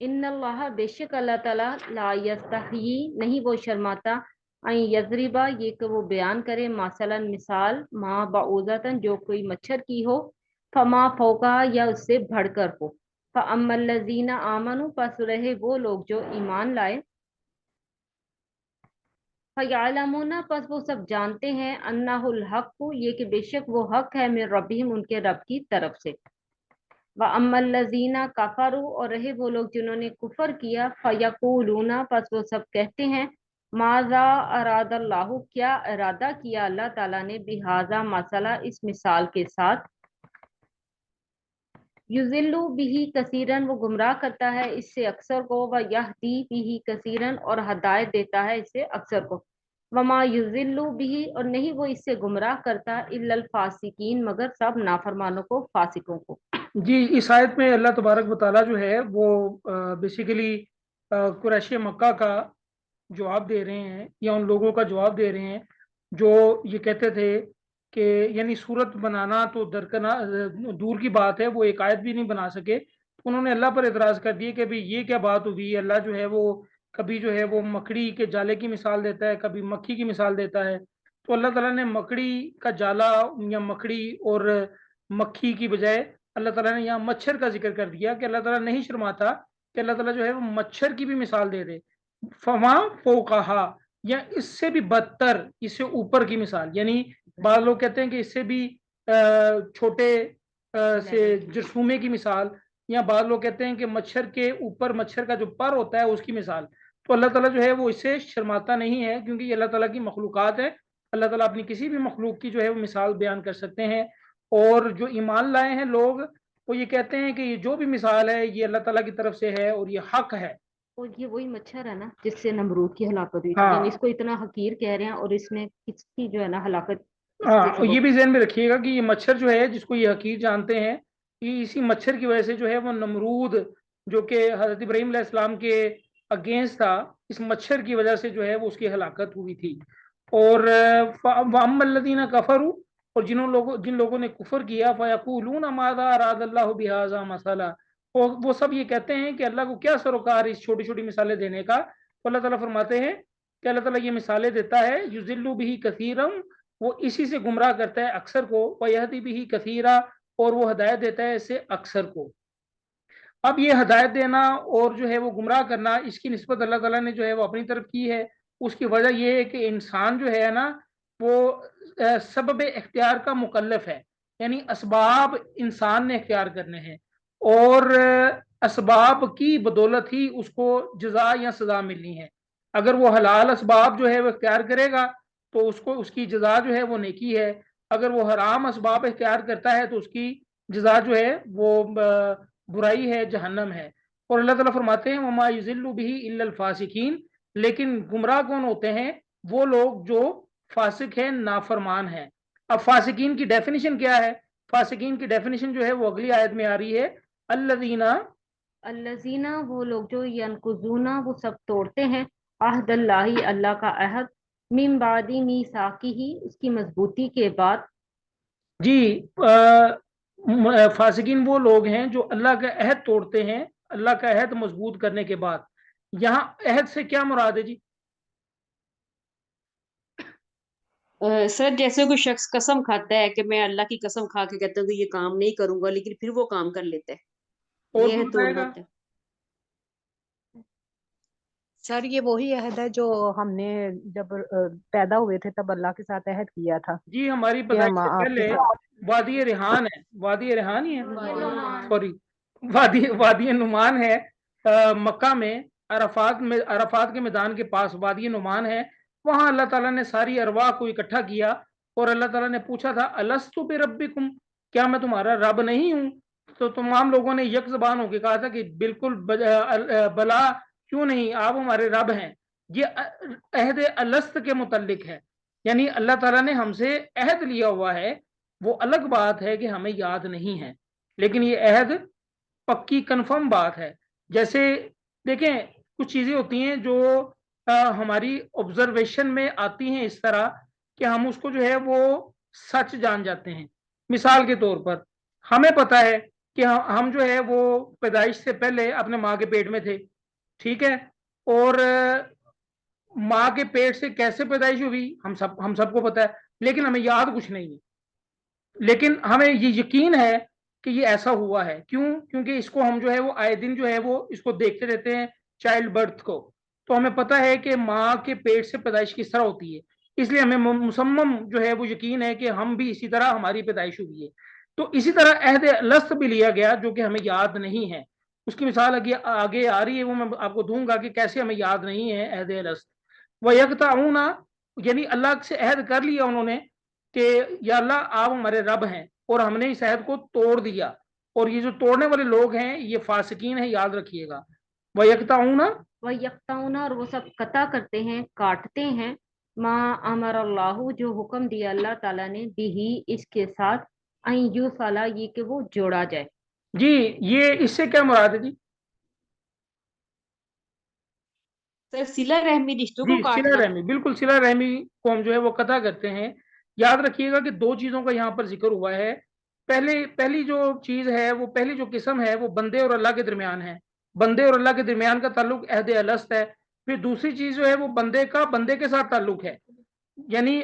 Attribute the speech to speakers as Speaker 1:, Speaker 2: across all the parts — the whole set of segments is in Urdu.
Speaker 1: ان اللہ بیشک اللہ تعالیٰ لا یستحیی نہیں وہ شرماتا ان یضربا یہ کہ وہ بیان کرے مثلا مثال ما بعوضتن جو کوئی مچھر کی ہو فما فوقا یا اس سے بڑھ کر ہو فاما الذین آمنوا پس رہے وہ لوگ جو ایمان لائے فیعلمون پس وہ سب جانتے ہیں انہ الحق یہ کہ بے شک وہ حق ہے من ربہم ان کے رب کی طرف سے وَأَمَّا الَّذِينَ كَفَرُوا اور رہے وہ لوگ جنہوں نے کفر کیا فَيَقُولُونَ پس وہ سب کہتے ہیں ماذا اراد اللہ کیا ارادہ کیا اللہ تعالیٰ نے بہذا مسئلہ اس مثال کے ساتھ یُضِلُّ بِهِ کثیرن وہ گمراہ کرتا ہے اس سے اکثر کو وَيَهْدِي بِهِ کثیرن اور ہدایت دیتا ہے اس سے اکثر کو وَمَا يُضِلُّ بِهِ اور نہیں وہ اس سے گمراہ کرتا إِلَّا الْفَاسِقِينَ مگر سب نافرمانوں کو فاسقوں کو
Speaker 2: جی اس آیت میں اللہ تبارک و تعالیٰ جو ہے وہ بیسیکلی قریش مکہ کا جواب دے رہے ہیں یا ان لوگوں کا جواب دے رہے ہیں جو یہ کہتے تھے کہ یعنی صورت بنانا تو دور کی بات ہے، وہ ایک آیت بھی نہیں بنا سکے، انہوں نے اللہ پر اعتراض کر دیا کہ بھی یہ کیا بات ہوئی، اللہ جو ہے وہ کبھی جو ہے وہ مکڑی کے جالے کی مثال دیتا ہے، کبھی مکھی کی مثال دیتا ہے، تو اللہ تعالیٰ نے مکڑی کا جالا یا مکڑی اور مکھی کی بجائے اللہ تعالیٰ نے یہاں مچھر کا ذکر کر دیا کہ اللہ تعالیٰ نہیں شرماتا کہ اللہ تعالیٰ جو ہے وہ مچھر کی بھی مثال دے دے فما فوقہا یا اس سے بھی بدتر، اس سے اوپر کی مثال، یعنی بعض لوگ کہتے ہیں کہ اس سے بھی چھوٹے سے جرثومے کی مثال، یا بعض لوگ کہتے ہیں کہ مچھر کے اوپر مچھر کا جو پر ہوتا ہے اس کی مثال، تو اللہ تعالیٰ جو ہے وہ اس سے شرماتا نہیں ہے کیونکہ یہ اللہ تعالیٰ کی مخلوقات ہے، اللہ تعالیٰ اپنی کسی بھی مخلوق کی جو ہے وہ مثال بیان کر سکتے ہیں، اور جو ایمان لائے ہیں لوگ وہ یہ کہتے ہیں کہ یہ جو بھی مثال ہے یہ اللہ تعالیٰ کی طرف سے ہے اور یہ حق ہے۔
Speaker 1: اور یہ وہی مچھر ہے نا جس سے نمرود کی ہلاکت ہوئی تھی،
Speaker 2: ہاں
Speaker 1: یعنی اس کو اتنا حقیر کہہ رہے ہیں اور اس میں کس کی جو ہے نا ہلاکت
Speaker 2: ہاں، اور یہ بھی ذہن میں رکھیے گا کہ یہ مچھر جو ہے جس کو یہ حقیر جانتے ہیں، یہ اسی مچھر کی وجہ سے جو ہے وہ نمرود جو کہ حضرت ابراہیم علیہ السلام کے اگینسٹ تھا، اس مچھر کی وجہ سے جو ہے وہ اس کی ہلاکت ہوئی تھی۔ اور وَأَمَّا الَّذِينَ كَفَرُوا اور جن لوگوں نے کفر کیا فَيَقُولُونَ مَاذَا أَرَادَ اللَّهُ بِهَذَا مَثَلًا، اور وہ سب یہ کہتے ہیں کہ اللہ کو کیا سروکار اس چھوٹی چھوٹی مثالیں دینے کا، تو اللہ تعالیٰ فرماتے ہیں کہ اللہ تعالیٰ یہ مثالیں دیتا ہے یُضِلُّ بِهِ كَثِيرًا وہ اسی سے گمراہ کرتا ہے اکثر کو، وَيَهْدِي بِهِ كَثِيرًا اور وہ ہدایت دیتا ہے اس سے اکثر کو۔ اب یہ ہدایت دینا اور جو ہے وہ گمراہ کرنا اس کی نسبت اللہ تعالیٰ نے جو ہے وہ اپنی طرف کی ہے، اس کی وجہ یہ ہے کہ انسان جو ہے نا وہ سبب اختیار کا مکلف ہے، یعنی اسباب انسان نے اختیار کرنے ہیں اور اسباب کی بدولت ہی اس کو جزا یا سزا ملنی ہے۔ اگر وہ حلال اسباب جو ہے وہ اختیار کرے گا تو اس کو اس کی جزا جو ہے وہ نیکی ہے، اگر وہ حرام اسباب اختیار کرتا ہے تو اس کی جزا جو ہے وہ برائی ہے، جہنم ہے۔ اور اللہ تعالیٰ فرماتے ہیں وَمَا يُضِلُّ بِهِ إِلَّا الْفَاسِقِينَ لیکن گمراہ کون ہوتے ہیں؟ وہ لوگ جو فاسق ہیں، نافرمان ہیں۔ اب فاسقین کی ڈیفینیشن کیا ہے؟ فاسقین کی ڈیفینیشن جو ہے وہ اگلی آیت میں آ رہی ہے
Speaker 1: الذین وہ لوگ جو ینقضون وہ سب توڑتے ہیں عہد اللہ اللہ کا عہد من بعد میثاقہ اس کی مضبوطی کے بعد۔
Speaker 2: جی فاسقین وہ لوگ ہیں جو اللہ کا عہد توڑتے ہیں، اللہ کا عہد مضبوط کرنے کے بعد۔ یہاں عہد سے کیا مراد ہے جی؟
Speaker 3: سر جیسے کوئی شخص قسم کھاتا ہے کہ میں اللہ کی قسم کھا کے کہتا ہوں کہ یہ کام نہیں کروں گا لیکن پھر وہ کام کر لیتا ہے،
Speaker 2: اور
Speaker 3: یہ
Speaker 2: کون
Speaker 3: ہے
Speaker 2: بتائے
Speaker 3: توڑنا
Speaker 2: گا؟
Speaker 3: ہوتا ہے۔
Speaker 4: سر یہ وہی عہد ہے جو ہم نے جب پیدا ہوئے تھے تب اللہ کے ساتھ عہد کیا تھا
Speaker 2: جی ہماری
Speaker 4: کہ
Speaker 2: پیدائش
Speaker 4: ہم
Speaker 2: سے
Speaker 4: آپ کے
Speaker 2: پہلے
Speaker 4: ساتھ
Speaker 2: وادی ریحان ہے، وادی ریحان ہی ہے، سوری وادی نعمان ہے مکہ میں، عرفات کے میدان کے پاس وادی نعمان ہے، وہاں اللہ تعالیٰ نے ساری ارواح کو اکٹھا کیا اور اللہ تعالیٰ نے پوچھا تھا الستو بربکم کیا میں تمہارا رب نہیں ہوں؟ تو تمام لوگوں نے یک زبان ہو کے کہا تھا کہ بالکل بلا کیوں نہیں، آپ ہمارے رب ہیں۔ یہ عہد الست کے متعلق ہے، یعنی اللہ تعالیٰ نے ہم سے عہد لیا ہوا ہے، وہ الگ بات ہے کہ ہمیں یاد نہیں ہے، لیکن یہ عہد پکی کنفرم بات ہے۔ جیسے دیکھیں کچھ چیزیں ہوتی ہیں جو ہماری آبزرویشن میں آتی ہیں اس طرح کہ ہم اس کو جو ہے وہ سچ جان جاتے ہیں۔ مثال کے طور پر ہمیں پتا ہے کہ ہم جو ہے وہ پیدائش سے پہلے اپنے ماں کے پیٹ میں تھے، ٹھیک ہے، اور ماں کے پیٹ سے کیسے پیدائش ہوئی ہم سب کو پتا ہے، لیکن ہمیں یاد کچھ نہیں ہے، لیکن ہمیں یہ یقین ہے کہ یہ ایسا ہوا ہے. کیونکہ اس کو ہم جو ہے وہ آئے دن جو ہے وہ اس کو دیکھتے رہتے ہیں، چائلڈ برتھ کو، تو ہمیں پتا ہے کہ ماں کے پیٹ سے پیدائش کس طرح ہوتی ہے. اس لیے ہمیں مصمم جو ہے وہ یقین ہے کہ ہم بھی اسی طرح ہماری پیدائش ہوئی ہے. تو اسی طرح عہد الست بھی لیا گیا جو کہ ہمیں یاد نہیں ہے. اس کی مثال آگے آ رہی ہے، وہ میں آپ کو دوں گا کہ کیسے ہمیں یاد نہیں ہے عہد الست. وَيَقْطَعُونَ یعنی اللہ سے عہد کر لیا انہوں نے کہ یا اللہ آپ ہمارے رب ہیں، اور ہم نے اس عہد کو توڑ دیا. اور یہ جو توڑنے والے لوگ ہیں یہ فاسقین ہیں، یاد رکھیے گا. وَيَقْطَعُونَ
Speaker 1: وہ یکتاؤنا اور وہ سب قطع کرتے ہیں، کاٹتے ہیں، ما امر اللہ جو حکم دیا اللہ تعالیٰ نے بھی اس کے ساتھ، این یوصلا یہ کہ وہ جوڑا جائے.
Speaker 2: جی یہ اس سے کیا مراد ہے جی؟
Speaker 3: سر صلہ رحمی رشتوں
Speaker 2: جی
Speaker 3: کو
Speaker 2: صلہ
Speaker 3: کاٹنا.
Speaker 2: رحمی، بالکل صلہ رحمی کو ہم جو ہے وہ قطع کرتے ہیں. یاد رکھیے گا کہ دو چیزوں کا یہاں پر ذکر ہوا ہے. پہلی جو چیز ہے وہ پہلی جو قسم ہے وہ بندے اور اللہ کے درمیان ہے، بندے اور اللہ کے درمیان کا تعلق عہد الست ہے. پھر دوسری چیز جو ہے وہ بندے کے ساتھ تعلق ہے، یعنی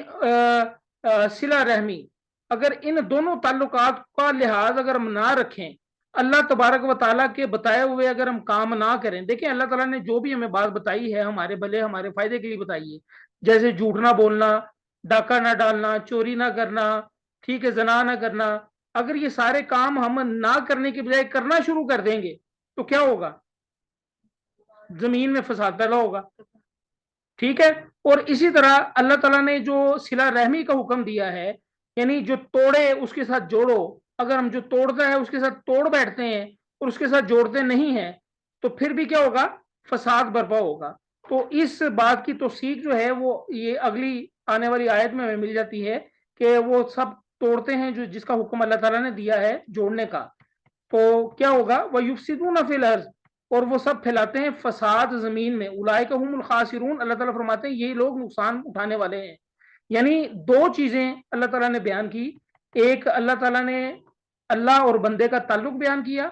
Speaker 2: صلہ رحمی. اگر ان دونوں تعلقات کا لحاظ اگر ہم نہ رکھیں، اللہ تبارک و تعالیٰ کے بتائے ہوئے اگر ہم کام نہ کریں، دیکھیں اللہ تعالیٰ نے جو بھی ہمیں بات بتائی ہے ہمارے بھلے ہمارے فائدے کے لیے بتائی ہے، جیسے جھوٹ نہ بولنا، ڈاکہ نہ ڈالنا، چوری نہ کرنا، ٹھیک ہے، زنا نہ کرنا. اگر یہ سارے کام ہم نہ کرنے کے بجائے کرنا شروع کر دیں گے تو کیا ہوگا؟ زمین میں فساد پیدا ہوگا، ٹھیک ہے. اور اسی طرح اللہ تعالیٰ نے جو صلہ رحمی کا حکم دیا ہے، یعنی جو توڑے اس کے ساتھ جوڑو، اگر ہم جو توڑتا ہے اس کے ساتھ توڑ بیٹھتے ہیں اور اس کے ساتھ جوڑتے نہیں ہیں تو پھر بھی کیا ہوگا؟ فساد برپا ہوگا. تو اس بات کی توثیق جو ہے وہ یہ اگلی آنے والی آیت میں ہمیں مل جاتی ہے کہ وہ سب توڑتے ہیں جس کا حکم اللہ تعالیٰ نے دیا ہے جوڑنے کا. تو کیا ہوگا؟ وَيُفْسِدُونَ فِي الْأَرْضِ اور وہ سب پھیلاتے ہیں فساد زمین میں. اولئک هم الخاسرون اللہ تعالیٰ فرماتے ہیں یہ لوگ نقصان اٹھانے والے ہیں. یعنی دو چیزیں اللہ تعالیٰ نے بیان کی. ایک اللہ تعالیٰ نے اللہ اور بندے کا تعلق بیان کیا،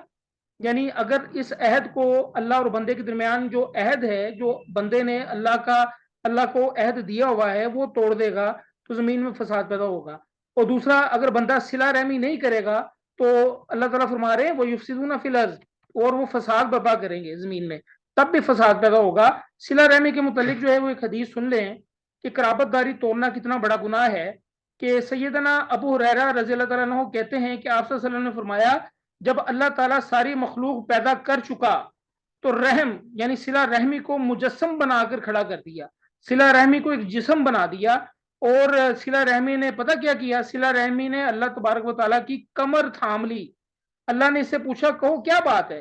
Speaker 2: یعنی اگر اس عہد کو اللہ اور بندے کے درمیان جو عہد ہے جو بندے نے اللہ کو عہد دیا ہوا ہے وہ توڑ دے گا تو زمین میں فساد پیدا ہوگا. اور دوسرا اگر بندہ صلہ رحمی نہیں کرے گا تو اللہ تعالیٰ فرما رہے ہیں وہ یفسدون فی الارض اور وہ فساد برپا کریں گے زمین میں، تب بھی فساد پیدا ہوگا. صلہ رحمی کے متعلق جو ہے وہ ایک حدیث سن لیں کہ قرابت داری توڑنا کتنا بڑا گناہ ہے. کہ سیدنا ابو ہریرہ رضی اللہ تعالیٰ عنہ کہتے ہیں کہ آپ صلی اللہ علیہ وسلم نے فرمایا جب اللہ تعالیٰ ساری مخلوق پیدا کر چکا تو رحم یعنی صلہ رحمی کو مجسم بنا کر کھڑا کر دیا، صلہ رحمی کو ایک جسم بنا دیا. اور صلہ رحمی نے پتہ کیا کیا؟ صلہ رحمی نے اللہ تبارک و تعالیٰ کی کمر تھام لی. اللہ نے اس سے پوچھا کہو کیا بات ہے؟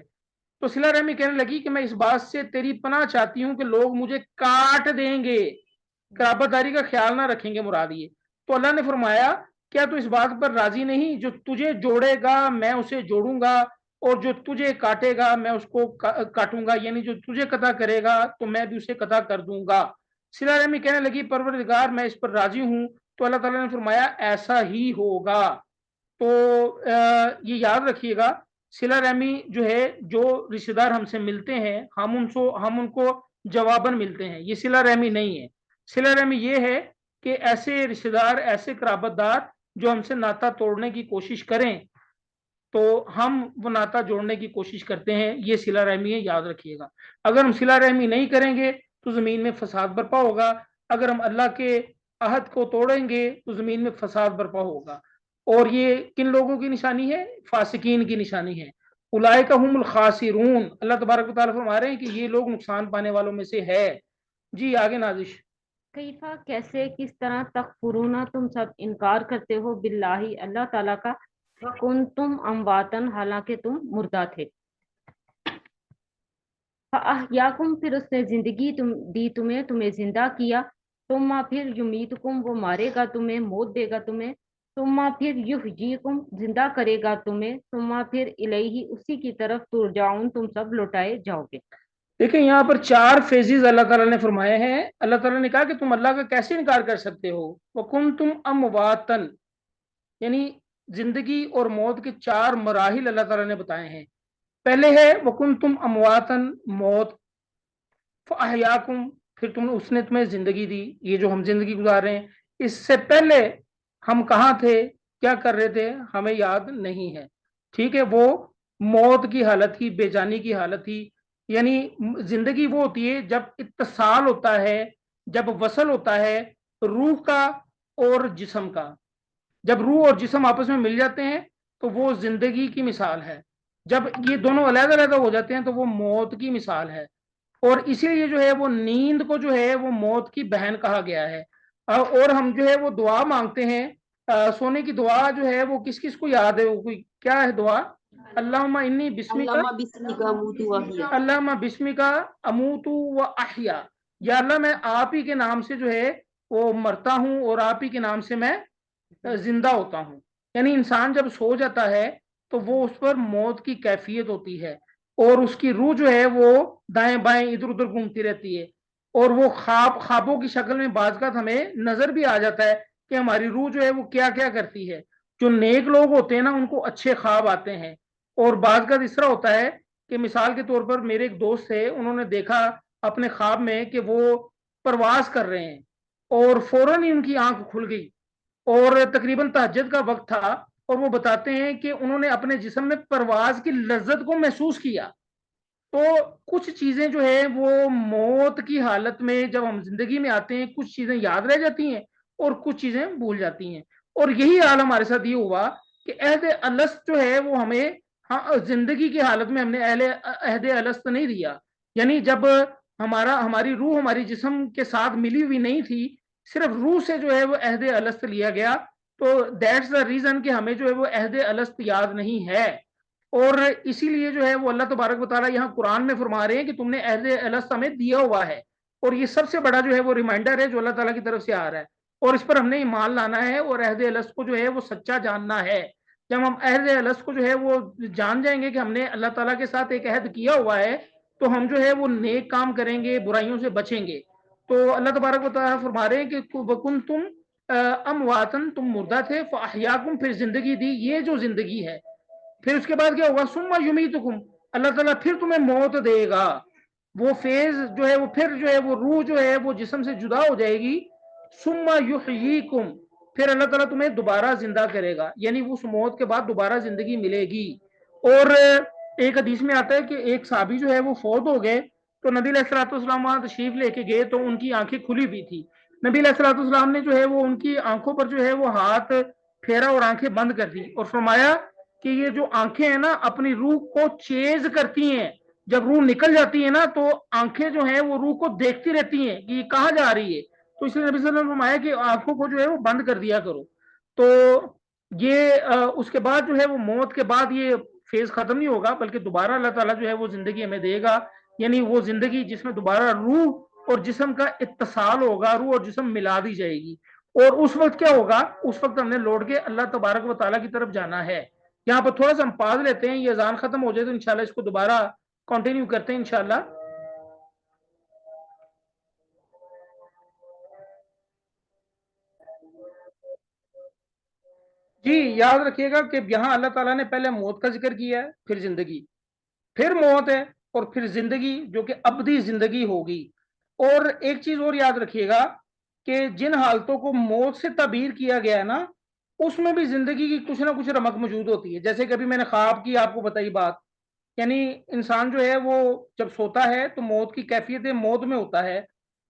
Speaker 2: تو صلہ رحمی کہنے لگی کہ میں اس بات سے تیری پناہ چاہتی ہوں کہ لوگ مجھے کاٹ دیں گے، قرابت داری کا خیال نہ رکھیں گے مراد یہ. تو اللہ نے فرمایا کیا تو اس بات پر راضی نہیں؟ جو تجھے جوڑے گا میں اسے جوڑوں گا، اور جو تجھے کاٹے گا میں اس کو کاٹوں گا، یعنی جو تجھے قطع کرے گا تو میں بھی اسے قطع کر دوں گا. صلہ رحمی کہنے لگی پروردگار میں اس پر راضی ہوں. تو اللہ تعالیٰ نے فرمایا ایسا ہی ہوگا. تو یہ یاد رکھیے گا صلہ رحمی جو ہے جو رشتہ دار ہم سے ملتے ہیں ہم ان کو جواباً ملتے ہیں، یہ صلہ رحمی نہیں ہے. صلہ رحمی یہ ہے کہ ایسے رشتہ دار ایسے قرابت دار جو ہم سے ناطہ توڑنے کی کوشش کریں تو ہم وہ ناطہ جوڑنے کی کوشش کرتے ہیں، یہ صلہ رحمی ہے، یاد رکھیے گا. اگر ہم صلہ رحمی نہیں کریں گے تو زمین میں فساد برپا ہوگا، اگر ہم اللہ کے عہد کو توڑیں گے تو زمین میں فساد برپا ہوگا. اور یہ کن لوگوں کی نشانی ہے؟ فاسقین کی نشانی ہے. اولئک هم الخاسرون اللہ تبارک و تعالیٰ فرما رہے ہیں کہ یہ لوگ نقصان پانے والوں میں سے ہے. جی آگے نازش.
Speaker 1: کیفا کیسے کس طرح تکفرون تم سب انکار کرتے ہو باللہ اللہ تعالیٰ کا، وکنتم امواتن حالانکہ تم مردہ تھے. فاحیاکم پھر اس نے زندگی دی تمہیں زندہ کیا، ثم پھر یمیتکم وہ مارے گا تمہیں، موت دے گا تمہیں، ثم پھر یحییکم زندہ کرے گا تمہیں، ثم پھر الیہ اسی کی طرف ترجعون تم سب لوٹائے جاؤ گے.
Speaker 2: دیکھیں یہاں پر 4 فیزز اللہ تعالیٰ نے فرمائے ہیں. اللہ تعالیٰ نے کہا کہ تم اللہ کا کیسے انکار کر سکتے ہو؟ وَكُنْتُمْ أَمْوَاتًا یعنی زندگی اور موت کے 4 مراحل اللہ تعالیٰ نے بتائے ہیں. پہلے ہے وکنتم امواتن، موت، فاحیاکم، پھر اس نے تمہیں زندگی دی. یہ جو ہم زندگی گزار رہے ہیں، اس سے پہلے ہم کہاں تھے، کیا کر رہے تھے، ہمیں یاد نہیں ہے. ٹھیک ہے، وہ موت کی حالت تھی، بے جانی کی حالت تھی. یعنی زندگی وہ ہوتی ہے جب اتصال ہوتا ہے، جب وصل ہوتا ہے روح کا اور جسم کا. جب روح اور جسم آپس میں مل جاتے ہیں تو وہ زندگی کی مثال ہے. جب یہ دونوں علیحدہ علیحدہ ہو جاتے ہیں تو وہ موت کی مثال ہے. اور اسی لیے جو ہے وہ نیند کو جو ہے وہ موت کی بہن کہا گیا ہے. اور ہم جو ہے وہ دعا مانگتے ہیں. سونے کی دعا جو ہے وہ کس کس کو یاد ہے، وہ کوئی کیا ہے دعا؟ اللہم انی بسمی کا،
Speaker 3: علامہ بسم کا موت واہیا.
Speaker 2: اللہم بسمی کا اموت و احیا. یا اللہ میں آپ ہی کے نام سے جو ہے وہ مرتا ہوں اور آپ ہی کے نام سے میں زندہ ہوتا ہوں. یعنی انسان جب سو جاتا ہے تو وہ اس پر موت کی کیفیت ہوتی ہے، اور اس کی روح جو ہے وہ دائیں بائیں ادھر ادھر گھومتی رہتی ہے. اور وہ خوابوں کی شکل میں بعض کا ہمیں نظر بھی آ جاتا ہے کہ ہماری روح جو ہے وہ کیا کیا کرتی ہے. جو نیک لوگ ہوتے ہیں نا ان کو اچھے خواب آتے ہیں. اور بعض کا اس طرح ہوتا ہے کہ مثال کے طور پر میرے ایک دوست تھے، انہوں نے دیکھا اپنے خواب میں کہ وہ پرواز کر رہے ہیں، اور فوراً ہی ان کی آنکھ کھل گئی، اور تقریباً تہجد کا وقت تھا. اور وہ بتاتے ہیں کہ انہوں نے اپنے جسم میں پرواز کی لذت کو محسوس کیا. تو کچھ چیزیں جو ہے وہ موت کی حالت میں جب ہم زندگی میں آتے ہیں کچھ چیزیں یاد رہ جاتی ہیں اور کچھ چیزیں بھول جاتی ہیں. اور یہی حال ہمارے ساتھ یہ ہوا کہ عہد الست جو ہے وہ ہمیں زندگی کی حالت میں ہم نے عہد الست نہیں دیا. یعنی جب ہماری روح ہماری جسم کے ساتھ ملی ہوئی نہیں تھی، صرف روح سے جو ہے وہ عہد الست لیا گیا. تو دیٹس دا ریزن کہ ہمیں جو ہے وہ عہد الست یاد نہیں ہے. اور اسی لیے جو ہے وہ اللہ تبارک و تعالیٰ یہاں قرآن میں فرما رہے ہیں کہ تم نے عہد الست ہمیں دیا ہوا ہے. اور یہ سب سے بڑا جو ہے وہ ریمائنڈر ہے جو اللہ تعالیٰ کی طرف سے آ رہا ہے، اور اس پر ہم نے ایمان لانا ہے اور عہد الست کو جو ہے وہ سچا جاننا ہے. جب ہم عہد الست کو جو ہے وہ جان جائیں گے کہ ہم نے اللہ تعالیٰ کے ساتھ ایک عہد کیا ہوا ہے، تو ہم جو ہے وہ نیک کام کریں گے، برائیوں سے بچیں گے. تو اللہ تبارک و تعالیٰ فرما رہے ہیں کہ وَكُنْتُمْ امواتن، تم مردہ تھے، فاحیاکم، پھر زندگی دی. یہ جو زندگی ہے، پھر اس کے بعد کیا ہوگا؟ ثم یمیتکم، اللہ تعالیٰ پھر تمہیں موت دے گا. وہ فیز جو ہے وہ پھر جو ہے وہ روح جو ہے وہ جسم سے جدا ہو جائے گی. ثم یحییکم، پھر اللہ تعالیٰ تمہیں دوبارہ زندہ کرے گا. یعنی اس موت کے بعد دوبارہ زندگی ملے گی. اور ایک حدیث میں آتا ہے کہ ایک صحابی جو ہے وہ فوت ہو گئے، تو نبی علیہ الصلوۃ والسلام وہاں تشریف لے کے گئے تو ان کی آنکھیں کھلی ہوئی تھی. نبی علیہ الصلوۃ والسلام نے جو ہے وہ ان کی آنکھوں پر جو ہے وہ ہاتھ پھیرا اور آنکھیں بند کر دی، اور فرمایا کہ یہ جو آنکھیں ہیں نا اپنی روح کو چیز کرتی ہیں. جب روح نکل جاتی ہے نا تو آنکھیں جو ہیں وہ روح کو دیکھتی رہتی ہیں کہ یہ کہاں جا رہی ہے. تو اس لیے نبی صلی اللہ علیہ وسلم نے فرمایا کہ آنکھوں کو جو ہے وہ بند کر دیا کرو. تو یہ اس کے بعد جو ہے وہ موت کے بعد یہ فیز ختم نہیں ہوگا، بلکہ دوبارہ اللہ تعالیٰ جو ہے وہ زندگی ہمیں دے گا. یعنی وہ زندگی جس میں دوبارہ روح اور جسم کا اتصال ہوگا، روح اور جسم ملا دی جائے گی. اور اس وقت کیا ہوگا؟ اس وقت ہم نے لوٹ کے اللہ تبارک و تعالیٰ کی طرف جانا ہے. یہاں پر تھوڑا سا ہم پاز لیتے ہیں، یہ اذان ختم ہو جائے تو انشاءاللہ اس کو دوبارہ کنٹینیو کرتے ہیں انشاءاللہ. جی یاد رکھیے گا کہ یہاں اللہ تعالیٰ نے پہلے موت کا ذکر کیا ہے، پھر زندگی، پھر موت ہے، اور پھر زندگی جو کہ ابدی زندگی ہوگی. اور ایک چیز اور یاد رکھیے گا کہ جن حالتوں کو موت سے تعبیر کیا گیا ہے نا اس میں بھی زندگی کی کچھ نہ کچھ رمق موجود ہوتی ہے. جیسے کہ ابھی میں نے خواب کی آپ کو بتائی بات، یعنی انسان جو ہے وہ جب سوتا ہے تو موت کی کیفیت موت میں ہوتا ہے،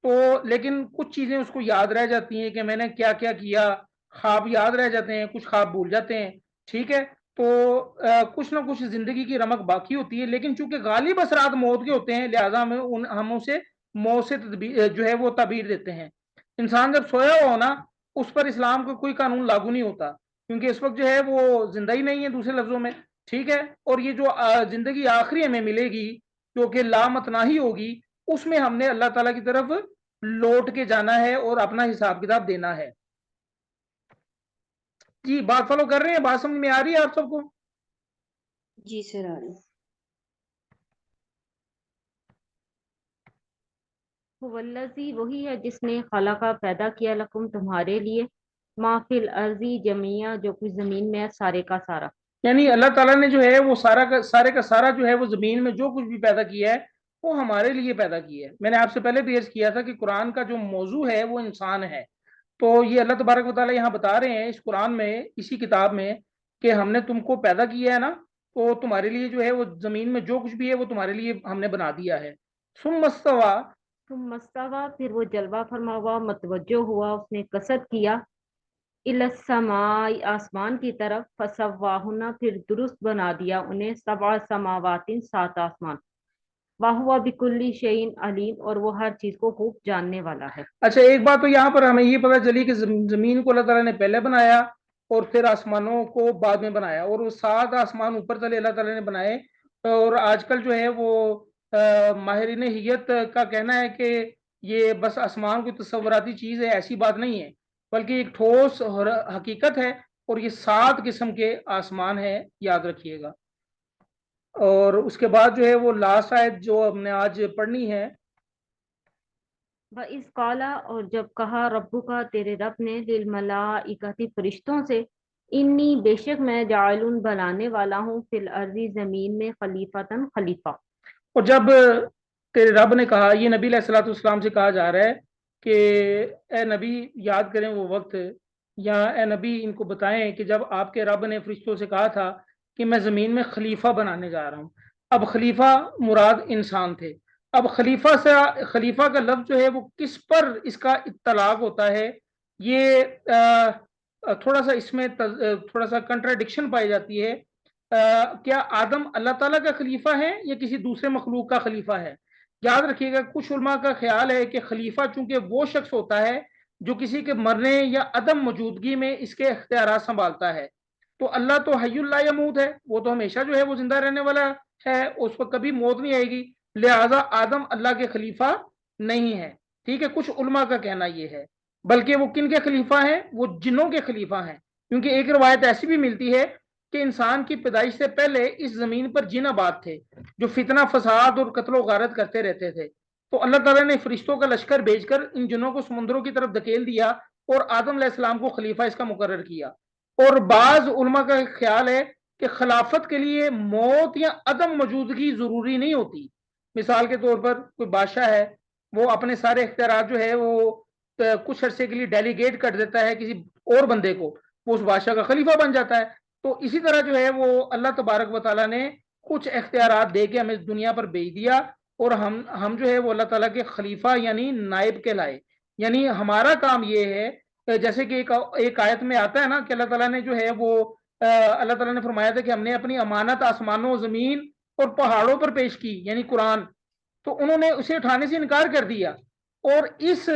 Speaker 2: تو لیکن کچھ چیزیں اس کو یاد رہ جاتی ہیں کہ میں نے کیا کیا کیا. خواب یاد رہ جاتے ہیں، کچھ خواب بھول جاتے ہیں. ٹھیک ہے، تو کچھ نہ کچھ زندگی کی رمق باقی ہوتی ہے. لیکن چونکہ غالب اثرات موت کے ہوتے ہیں لہذا ہم اسے موت سے جو ہے وہ تعبیر دیتے ہیں. انسان جب سویا ہو نا اس پر اسلام کا کوئی قانون لاگو نہیں ہوتا، کیونکہ اس وقت جو ہے وہ زندہ ہی نہیں ہے دوسرے لفظوں میں. ٹھیک ہے، اور یہ جو زندگی آخری ہمیں ملے گی جو کہ لامتناہی ہوگی، اس میں ہم نے اللہ تعالیٰ کی طرف لوٹ کے جانا ہے اور اپنا حساب کتاب دینا ہے. جی بات فالو کر رہے ہیں؟ بات سمجھ میں آ رہی ہے آپ سب کو؟
Speaker 3: جی سر آ رہی.
Speaker 1: والذی، وہی ہے جس نے خلقہ پیدا کیا لکم تمہارے لیے، ما فی الارضی جميعا جو کچھ زمین میں ہے سارے کا سارا.
Speaker 2: یعنی اللہ تعالیٰ نے جو ہے وہ سارے کا سارا جو ہے وہ زمین میں جو کچھ بھی پیدا کیا ہے وہ ہمارے لیے پیدا کیا ہے. میں نے آپ سے پہلے بھی عرض کیا تھا کہ قرآن کا جو موضوع ہے وہ انسان ہے. تو یہ اللہ تبارک و تعالیٰ یہاں بتا رہے ہیں اس قرآن میں، اسی کتاب میں، کہ ہم نے تم کو پیدا کیا ہے نا، تو تمہارے لیے جو ہے وہ زمین میں جو کچھ بھی ہے وہ تمہارے لیے ہم نے بنا دیا ہے. ثم استوى،
Speaker 1: ثم استوى پھر وہ جلوہ فرما ہوا، متوجہ ہوا، اس نے قصد کیا، الی السماء آسمان کی طرف، فسواہن پھر درست بنا دیا انہیں، سبع سماوات 7 آسمان، وَهُوَ بِكُلِّ شَيْءٍ علیم اور وہ ہر چیز کو خوب جاننے والا ہے.
Speaker 2: اچھا ایک بات تو یہاں پر ہمیں یہ پتہ چلی کہ زمین کو اللہ تعالیٰ نے پہلے بنایا اور پھر آسمانوں کو بعد میں بنایا، اور وہ 7 آسمان اوپر تلے اللہ تعالیٰ نے بنائے. اور آج کل جو ہے وہ ماہرین حیت کا کہنا ہے کہ یہ بس آسمان کوئی تصوراتی چیز ہے، ایسی بات نہیں ہے، بلکہ ایک ٹھوس حقیقت ہے، اور یہ 7 قسم کے آسمان ہے، یاد رکھیے گا. اور اس کے بعد جو ہے وہ لاسٹ آیت جو ہم نے آج پڑھنی ہے،
Speaker 1: وَإِذْ قَالَ اور جب کہا ربو کا تیرے رب نے، للملائکۃ فرشتوں سے، انی بے شک میں جاعل بنانے والا ہوں فی الارض زمین میں خلیفتاً خلیفہ.
Speaker 2: اور جب تیرے رب نے کہا، یہ نبی علیہ الصلوۃ والسلام سے کہا جا رہا ہے کہ اے نبی یاد کریں وہ وقت، یا اے نبی ان کو بتائیں کہ جب آپ کے رب نے فرشتوں سے کہا تھا کہ میں زمین میں خلیفہ بنانے جا رہا ہوں. اب خلیفہ مراد انسان تھے. اب خلیفہ کا لفظ جو ہے وہ کس پر اس کا اطلاق ہوتا ہے، یہ تھوڑا سا اس میں تھوڑا سا کنٹراڈکشن پائی جاتی ہے. کیا آدم اللہ تعالیٰ کا خلیفہ ہے یا کسی دوسرے مخلوق کا خلیفہ ہے؟ یاد رکھیے گا کچھ علماء کا خیال ہے کہ خلیفہ چونکہ وہ شخص ہوتا ہے جو کسی کے مرنے یا عدم موجودگی میں اس کے اختیارات سنبھالتا ہے. تو اللہ تو حی لا یموت ہے، وہ تو ہمیشہ جو ہے وہ زندہ رہنے والا ہے، اس پر کبھی موت نہیں آئے گی، لہذا آدم اللہ کے خلیفہ نہیں ہے. ٹھیک ہے، کچھ علماء کا کہنا یہ ہے. بلکہ وہ کن کے خلیفہ ہیں؟ وہ جنوں کے خلیفہ ہیں، کیونکہ ایک روایت ایسی بھی ملتی ہے کہ انسان کی پیدائش سے پہلے اس زمین پر جن آباد تھے جو فتنہ فساد اور قتل و غارت کرتے رہتے تھے. تو اللہ تعالیٰ نے فرشتوں کا لشکر بھیج کر ان جنوں کو سمندروں کی طرف دھکیل دیا اور آدم علیہ السلام کو خلیفہ اس کا مقرر کیا. اور بعض علماء کا خیال ہے کہ خلافت کے لیے موت یا عدم موجودگی ضروری نہیں ہوتی. مثال کے طور پر کوئی بادشاہ ہے، وہ اپنے سارے اختیارات جو ہے وہ کچھ عرصے کے لیے ڈیلیگیٹ کر دیتا ہے کسی اور بندے کو، وہ اس بادشاہ کا خلیفہ بن جاتا ہے. تو اسی طرح جو ہے وہ اللہ تبارک و تعالیٰ نے کچھ اختیارات دے کے ہمیں دنیا پر بھیج دیا، اور ہم جو ہے وہ اللہ تعالیٰ کے خلیفہ یعنی نائب کے لائے. یعنی ہمارا کام یہ ہے، جیسے کہ ایک آیت میں آتا ہے نا کہ اللہ تعالیٰ نے جو ہے وہ اللہ تعالیٰ نے فرمایا تھا کہ ہم نے اپنی امانت آسمانوں، زمین اور پہاڑوں پر پیش کی، یعنی قرآن. تو انہوں نے اسے اٹھانے سے انکار کر دیا، اور اس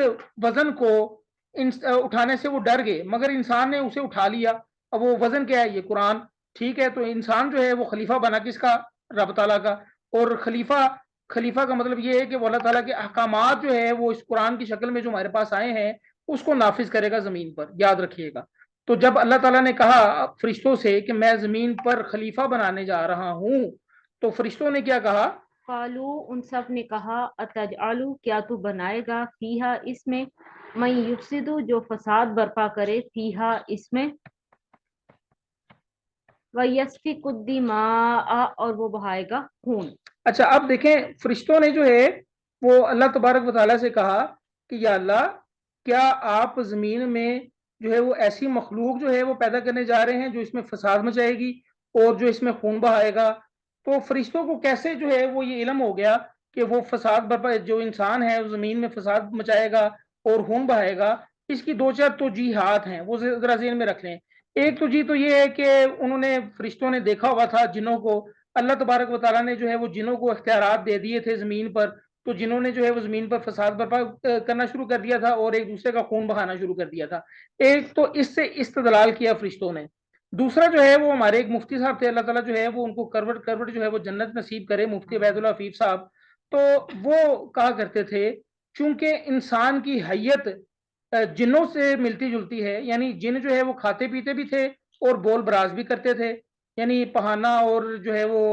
Speaker 2: وزن کو اٹھانے سے وہ ڈر گئے، مگر انسان نے اسے اٹھا لیا. اب وہ وزن کیا ہے؟ یہ قرآن. ٹھیک ہے، تو انسان جو ہے وہ خلیفہ بنا کس کا؟ رب تعالیٰ کا. اور خلیفہ کا مطلب یہ ہے کہ وہ اللہ تعالیٰ کے احکامات جو ہے وہ اس قرآن کی شکل میں جو ہمارے پاس آئے ہیں اس کو نافذ کرے گا زمین پر، یاد رکھیے گا. تو جب اللہ تعالیٰ نے کہا فرشتوں سے کہ میں زمین پر خلیفہ بنانے جا رہا ہوں، تو فرشتوں نے کیا کہا؟
Speaker 1: قالو ان سب نے کہا، اتجعلو کیا تو بنائے گا، فیہا اس میں، من یفسدو جو فساد برپا کرے، فیہا اس میں، وَيَسْفِكُ الدِّمَاءَ اور وہ بہائے گا خون.
Speaker 2: اچھا اب دیکھیں فرشتوں نے جو ہے وہ اللہ تبارک و تعالیٰ سے کہا کہ یا اللہ کیا آپ زمین میں جو ہے وہ ایسی مخلوق جو ہے وہ پیدا کرنے جا رہے ہیں جو اس میں فساد مچائے گی اور جو اس میں خون بہائے گا؟ تو فرشتوں کو کیسے جو ہے وہ یہ علم ہو گیا کہ وہ فساد برپا، جو انسان ہے وہ زمین میں فساد مچائے گا اور خون بہائے گا؟ اس کی 2-4 توجیحات ہیں، وہ ذرا ذہن میں رکھ لیں. ایک توجیہ تو یہ ہے کہ انہوں نے فرشتوں نے دیکھا ہوا تھا جنوں کو، اللہ تبارک و تعالیٰ نے جو ہے وہ جنوں کو اختیارات دے دیے تھے زمین پر، تو جنہوں نے جو ہے وہ زمین پر فساد برپا کرنا شروع کر دیا تھا اور ایک دوسرے کا خون بہانا شروع کر دیا تھا. ایک تو اس سے استدلال کیا فرشتوں نے. دوسرا جو ہے وہ ہمارے ایک مفتی صاحب تھے، اللہ تعالیٰ جو ہے وہ ان کو کروٹ جو ہے وہ جنت نصیب کرے، مفتی عبید اللہ حفیظ صاحب. تو وہ کہا کرتے تھے چونکہ انسان کی حیت جنوں سے ملتی جلتی ہے، یعنی جن جو ہے وہ کھاتے پیتے بھی تھے اور بول براز بھی کرتے تھے، یعنی پہانا اور جو ہے وہ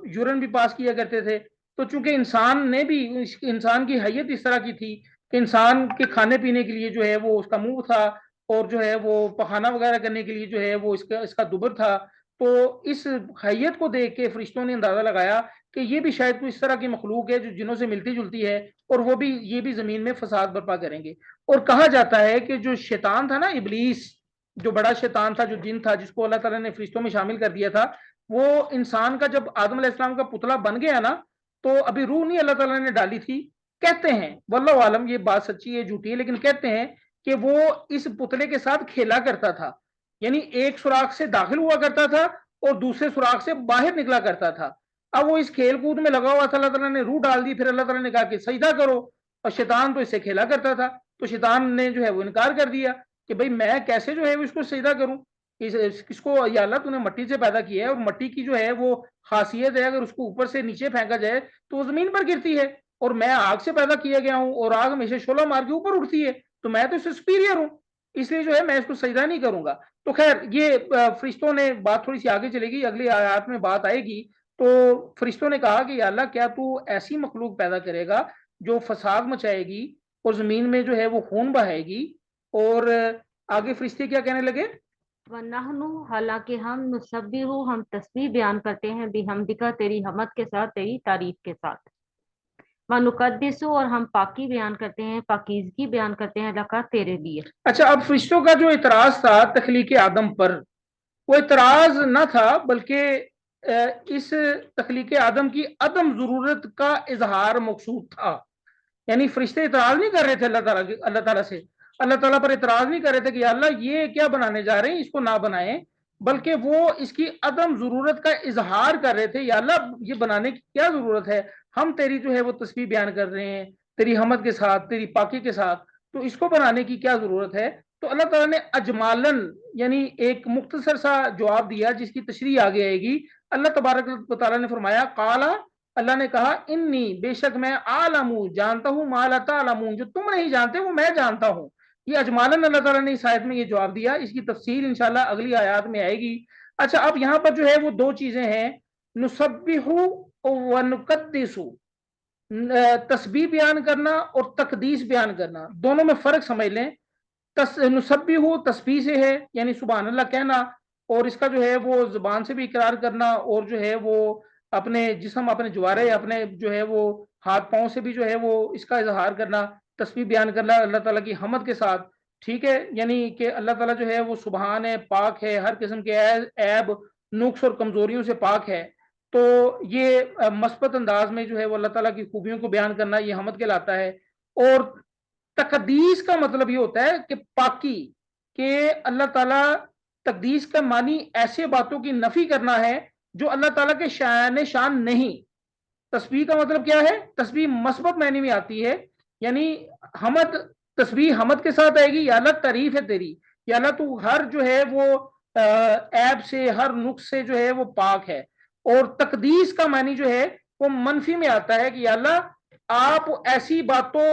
Speaker 2: یورن بھی پاس کیا کرتے تھے. تو چونکہ انسان نے بھی، انسان کی حیت اس طرح کی تھی کہ انسان کے کھانے پینے کے لیے جو ہے وہ اس کا منہ تھا اور جو ہے وہ پخانہ وغیرہ کرنے کے لیے جو ہے وہ اس کا دبر تھا. تو اس حیت کو دیکھ کے فرشتوں نے اندازہ لگایا کہ یہ بھی شاید کوئی اس طرح کی مخلوق ہے جو جنوں سے ملتی جلتی ہے, اور وہ بھی یہ بھی زمین میں فساد برپا کریں گے. اور کہا جاتا ہے کہ جو شیطان تھا نا, ابلیس, جو بڑا شیطان تھا, جو جن تھا, جس کو اللہ تعالیٰ نے فرشتوں میں شامل کر دیا تھا, وہ انسان کا جب آدم علیہ السلام کا پتلا بن گیا نا, تو ابھی روح نہیں اللہ تعالیٰ نے ڈالی تھی. کہتے ہیں, واللہ عالم یہ بات سچی ہے جھوٹی ہے, لیکن کہتے ہیں کہ وہ اس پتلے کے ساتھ کھیلا کرتا تھا. یعنی ایک سوراخ سے داخل ہوا کرتا تھا اور دوسرے سوراخ سے باہر نکلا کرتا تھا. اب وہ اس کھیل کود میں لگا ہوا تھا, اللہ تعالیٰ نے روح ڈال دی, پھر اللہ تعالیٰ نے کہا کہ سجدہ کرو, اور شیطان تو اس سے کھیلا کرتا تھا. تو شیطان نے جو ہے وہ انکار کر دیا کہ بھئی میں کیسے جو ہے وہ اس کو سجدہ کروں, اس کو یا اللہ تو نے مٹی سے پیدا کیا ہے, اور مٹی کی جو ہے وہ خاصیت ہے اگر اس کو اوپر سے نیچے پھینکا جائے تو وہ زمین پر گرتی ہے, اور میں آگ سے پیدا کیا گیا ہوں, اور آگ ہمیشہ شعلہ مار کے اوپر اٹھتی ہے, تو میں تو اس سے سپیریئر ہوں, اس لیے جو ہے میں اس کو سجدہ نہیں کروں گا. تو خیر یہ فرشتوں نے بات تھوڑی سی آگے چلے گی, اگلی آیات میں بات آئے گی. تو فرشتوں نے کہا کہ یا اللہ کیا تو ایسی مخلوق پیدا کرے گا جو فساد مچائے گی اور زمین میں جو ہے وہ خون بہائے گی. اور آگے فرشتے کیا کہنے لگے,
Speaker 1: وَنَحْنُ حالانکہ ہم نسبح ہم تسبیح بیان کرتے ہیں بحمدک تیری حمد کے ساتھ, تیری تعریف کے ساتھ. وَنُقَدِّسُ اور ہم پاکی بیان کرتے ہیں, پاکیزگی بیان کرتے ہیں لکا تیرے لیے.
Speaker 2: اچھا اب فرشتوں کا جو اعتراض تھا تخلیق آدم پر, وہ اعتراض نہ تھا بلکہ اس تخلیق آدم کی عدم ضرورت کا اظہار مقصود تھا. یعنی فرشتے اعتراض نہیں کر رہے تھے اللہ تعالیٰ سے, اللہ تعالیٰ پر اعتراض نہیں کر رہے تھے کہ یا اللہ یہ کیا بنانے جا رہے ہیں, اس کو نہ بنائیں, بلکہ وہ اس کی عدم ضرورت کا اظہار کر رہے تھے. یا اللہ یہ بنانے کی کیا ضرورت ہے, ہم تیری جو ہے وہ تسبیح بیان کر رہے ہیں تیری حمد کے ساتھ, تیری پاکی کے ساتھ, تو اس کو بنانے کی کیا ضرورت ہے. تو اللہ تعالیٰ نے اجمالاً یعنی ایک مختصر سا جواب دیا جس کی تشریح آگے آئے گی. اللہ تبارک و تعالیٰ نے فرمایا قالا, اللہ نے کہا انی بے شک میں عالم جانتا ہوں ما لا تعلمون, جو تم نہیں جانتے وہ میں جانتا ہوں. یہ اجمالاً اللہ تعالیٰ نے اس آیت میں یہ جواب دیا, اس کی تفصیل انشاءاللہ اگلی آیات میں آئے گی. اچھا اب یہاں پر جو ہے وہ دو چیزیں ہیں, نسبح و نقدس, تسبیح بیان کرنا اور تقدیس بیان کرنا, دونوں میں فرق سمجھ لیں. نسبح تسبیح سے ہے یعنی سبحان اللہ کہنا, اور اس کا جو ہے وہ زبان سے بھی اقرار کرنا, اور جو ہے وہ اپنے جسم, اپنے جوارے, اپنے جو ہے وہ ہاتھ پاؤں سے بھی جو ہے وہ اس کا اظہار کرنا, تسبیح بیان کرنا اللہ تعالیٰ کی حمد کے ساتھ. ٹھیک ہے, یعنی کہ اللہ تعالیٰ جو ہے وہ سبحان ہے, پاک ہے, ہر قسم کے عیب, نقص اور کمزوریوں سے پاک ہے. تو یہ مثبت انداز میں جو ہے وہ اللہ تعالیٰ کی خوبیوں کو بیان کرنا یہ حمد کہلاتا ہے. اور تقدیس کا مطلب یہ ہوتا ہے کہ پاکی, کہ اللہ تعالیٰ, تقدیس کا معنی ایسے باتوں کی نفی کرنا ہے جو اللہ تعالیٰ کے شان نہیں. تسبیح کا مطلب کیا ہے, تسبیح مثبت معنی میں آتی ہے, یعنی حمد, تسبیح حمد کے ساتھ آئے گی, یا اللہ تعریف ہے تیری, یا اللہ تو ہر جو ہے وہ عیب سے, ہر نقص سے جو ہے وہ پاک ہے. اور تقدیس کا معنی جو ہے وہ منفی میں آتا ہے کہ یا اللہ آپ ایسی باتوں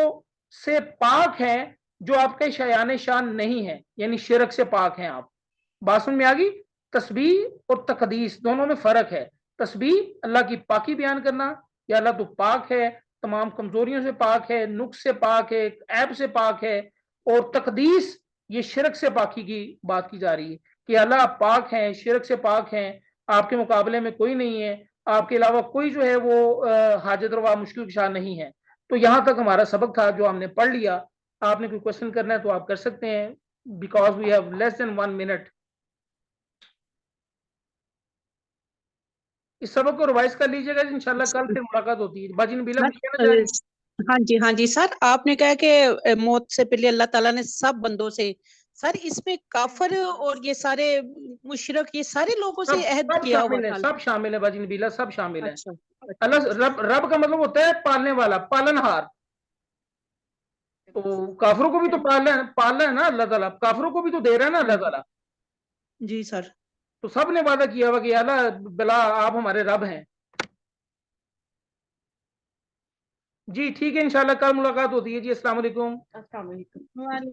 Speaker 2: سے پاک ہیں جو آپ کے شان نہیں ہے, یعنی شرک سے پاک ہیں آپ. بات سمجھ میں آ گئی. تسبیح اور تقدیس دونوں میں فرق ہے. تسبیح اللہ کی پاکی بیان کرنا, یا اللہ تو پاک ہے, تمام کمزوریوں سے پاک ہے, نقص سے پاک ہے, عیب سے پاک ہے. اور تقدیس یہ شرک سے پاکی کی بات کی جا رہی ہے کہ اللہ آپ پاک ہیں, شرک سے پاک ہیں, آپ کے مقابلے میں کوئی نہیں ہے, آپ کے علاوہ کوئی جو ہے وہ حاجت روا مشکل کشا نہیں ہے. تو یہاں تک ہمارا سبق تھا جو ہم نے پڑھ لیا. آپ نے کوئی کوشچن کرنا ہے تو آپ کر سکتے ہیں, because we have less than 1 minute. اس سبق کو ریوائز کر لیجیے گا, انشاءاللہ کل پھر ملاقات ہوتی ہے. باجی نبیلہ کچھ کہنا چاہ رہی ہیں؟
Speaker 4: ہاں جی سر, آپ نے کہا کہ موت سے پہلے اللہ تعالیٰ نے سب بندوں سے, سر اس میں کافر اور یہ سارے مشرک یہ سارے لوگوں سے عہد کیا ہوا تھا.
Speaker 2: سب شامل ہے باجی نبیلہ, سب شامل ہے.
Speaker 4: اچھا,
Speaker 2: اللہ رب کا مطلب ہوتا ہے پالنے والا, پالن ہار. تو کافروں کو بھی تو پالنا ہے نا اللہ تعالیٰ, کافروں کو بھی تو دے رہا ہے نا اللہ تعالیٰ.
Speaker 4: جی سر.
Speaker 2: تو سب نے وعدہ کیا ہوا کہ اللہ بلا آپ ہمارے رب ہیں. جی ٹھیک ہے, انشاءاللہ کل ملاقات ہوتی ہے جی. السلام علیکم.
Speaker 1: السلام علیکم.